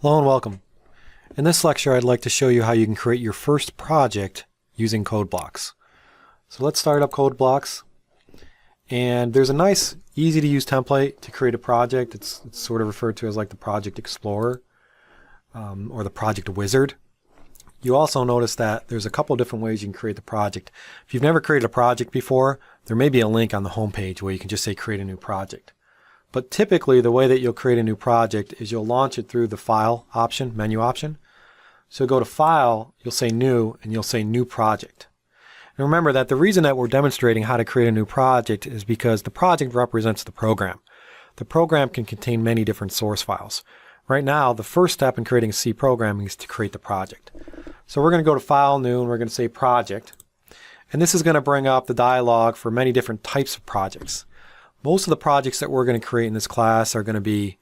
Hello and welcome. In this lecture, I'd like to show you how you can create your first project using CodeBlocks. So let's start up CodeBlocks. And there's a nice, easy to use template to create a project. It's sort of referred to as like the Project Explorer or the Project Wizard. You also notice that there's a couple different ways you can create the project. If you've never created a project before, there may be a link on the home page where you can just say create a new project. But typically, the way that you'll create a new project is you'll launch it through the File option, menu option. So go to File, you'll say New, and you'll say New Project. And remember that the reason that we're demonstrating how to create a new project is because the project represents the program. The program can contain many different source files. Right now, the first step in creating a C program is to create the project. So we're going to go to File, New, and we're going to say Project. And this is going to bring up the dialog for many different types of projects. Most of the projects that we're going to create in this class are going to be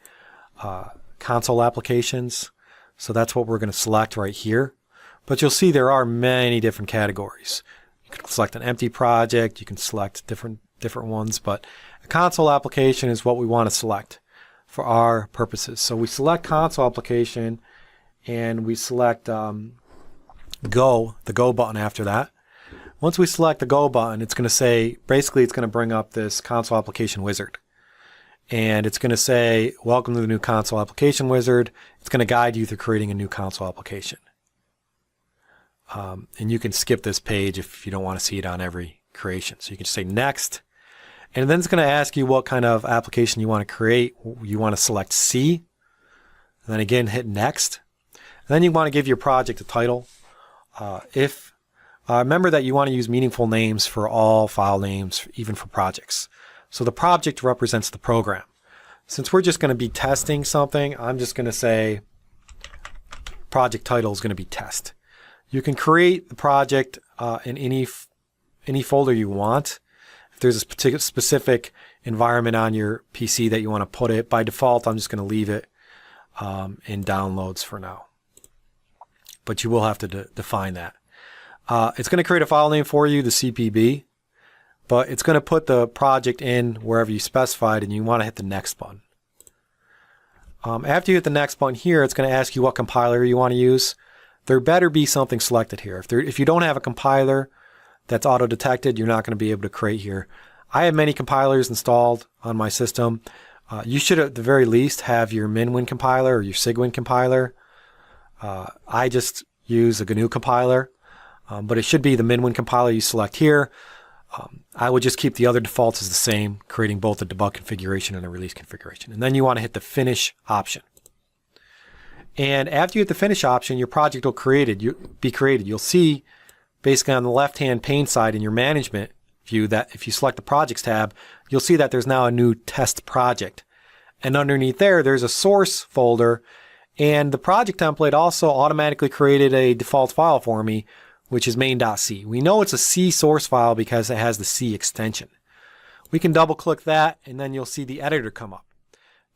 console applications. So that's what we're going to select right here. But you'll see there are many different categories. You can select an empty project. You can select different ones. But a console application is what we want to select for our purposes. So we select console application and we select the Go button after that. Once we select the Go button, it's going to say, basically it's going to bring up this console application wizard. And it's going to say, welcome to the new console application wizard. It's going to guide you through creating a new console application. And you can skip this page if you don't want to see it on every creation. So you can just say next. And then it's going to ask you what kind of application you want to create. You want to select C. And then again, hit next. And then you want to give your project a title. Remember that you want to use meaningful names for all file names, even for projects. So the project represents the program. Since we're just going to be testing something, I'm just going to say project title is going to be test. You can create the project in any folder you want. If there's a particular specific environment on your PC that you want to put it, by default, I'm just going to leave it in downloads for now. But you will have to define that. It's going to create a file name for you, the CPB, but it's going to put the project in wherever you specified, and you want to hit the next button. After you hit the next button here, it's going to ask you what compiler you want to use. There better be something selected here. If you don't have a compiler that's auto-detected, you're not going to be able to create here. I have many compilers installed on my system. You should at the very least have your MinWin compiler or your SIGWin compiler. I just use a GNU compiler. But it should be the MinWin compiler you select here. I would just keep the other defaults as the same, creating both a debug configuration and a release configuration. And then you want to hit the Finish option. And after you hit the Finish option, your project will be created. You'll see, basically on the left-hand pane side in your management view, that if you select the Projects tab, you'll see that there's now a new test project. And underneath there's a source folder. And the project template also automatically created a default file for me, which is main.c. We know it's a C source file because it has the C extension. We can double click that and then you'll see the editor come up.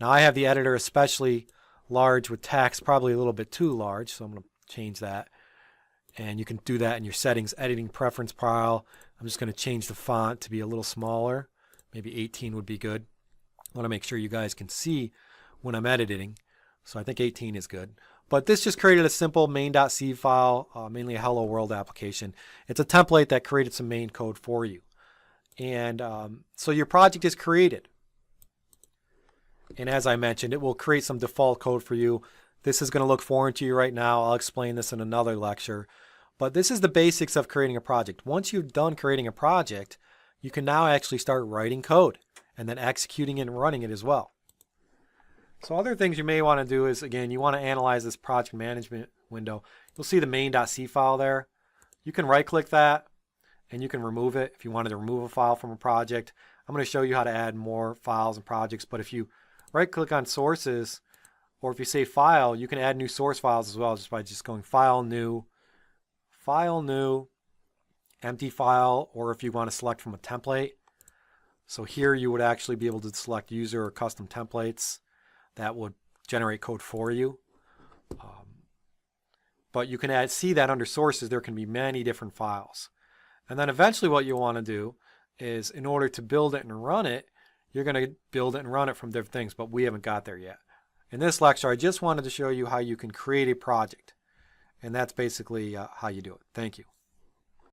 Now I have the editor especially large with text, probably a little bit too large, so I'm going to change that. And you can do that in your settings, editing preference pile. I'm just going to change the font to be a little smaller. Maybe 18 would be good. I want to make sure you guys can see when I'm editing. So I think 18 is good. But this just created a simple main.c file, mainly a hello world application. It's a template that created some main code for you. And so your project is created. And as I mentioned, it will create some default code for you. This is going to look foreign to you right now. I'll explain this in another lecture. But this is the basics of creating a project. Once you've done creating a project, you can now actually start writing code and then executing it and running it as well. So other things you may want to do is, again, you want to analyze this project management window. You'll see the main.c file there. You can right-click that and you can remove it if you wanted to remove a file from a project. I'm going to show you how to add more files and projects, but if you right-click on sources, or if you say file, you can add new source files as well just by going file, new, empty file, or if you want to select from a template. So here you would actually be able to select user or custom templates. That would generate code for you. But you can see that under sources there can be many different files. And then eventually what you want to do is, in order to build it and run it, you're going to build it and run it from different things, but we haven't got there yet. In this lecture, I just wanted to show you how you can create a project. And that's basically how you do it. Thank you.